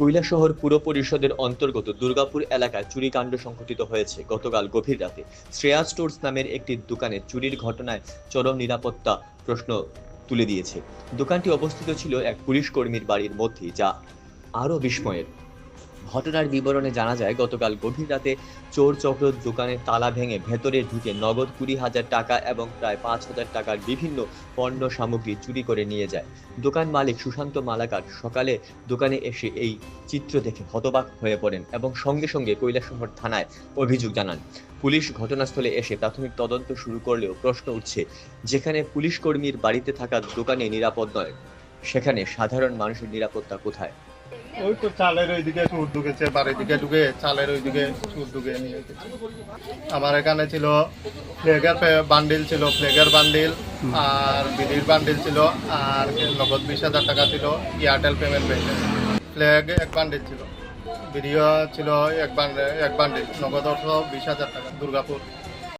কৈলাসহর পুর পরিষদের অন্তর্গত দুর্গাপুর এলাকায় চুরিকাণ্ড সংঘটিত হয়েছে গতকাল গভীর রাতে। শ্রেয়া স্টোর্স নামের একটি দোকানে চুরির ঘটনায় চরম নিরাপত্তা প্রশ্ন তুলে দিয়েছে। দোকানটি অবস্থিত ছিল এক পুলিশ কর্মীর বাড়ির মধ্যে, যা আরও বিস্ময়ের। ঘটনার বিবরণে জানা যায়, গতকাল গভীর রাতে চোর চক্র দোকানের তালা ভেঙে ভেতরে ঢুকে নগদ 20,000 টাকা এবং প্রায় 5,000 টাকার বিভিন্ন পণ্য সামগ্রী চুরি করে নিয়ে যায়। দোকান মালিক সুশান্ত মালাকার সকালে দোকানে এসে এই চিত্র দেখে হতবাক হয়ে পড়েন এবং সঙ্গে সঙ্গে কৈলাসহর থানায় অভিযোগ জানান। পুলিশ ঘটনাস্থলে এসে প্রাথমিক তদন্ত শুরু করলেও প্রশ্ন উঠছে, যেখানে পুলিশ কর্মীর বাড়িতে থাকা দোকানে নিরাপদ নয়, সেখানে সাধারণ মানুষের নিরাপত্তা কোথায়? ওই তো চালের ওইদিকে সুর ঢুকেছে, বাড়ির দিকে ঢুকে চালের ওইদিকে সুর ঢুকে নিয়ে গেছে। আমার এখানে ছিল ফ্লেগের বান্ডিল ছিল, ফ্লেগের বান্ডিল আর বিড়ির বান্ডিল ছিল, আর নগদ 20,000 টাকা ছিল এয়ারটেল পেমেন্ট ব্যাংকে। ফ্লেগ এক বান্ডিল ছিল, বিড়িও ছিল এক বান্ডিল, নগদ অর্থ 20,000 টাকা দুর্গাপুর।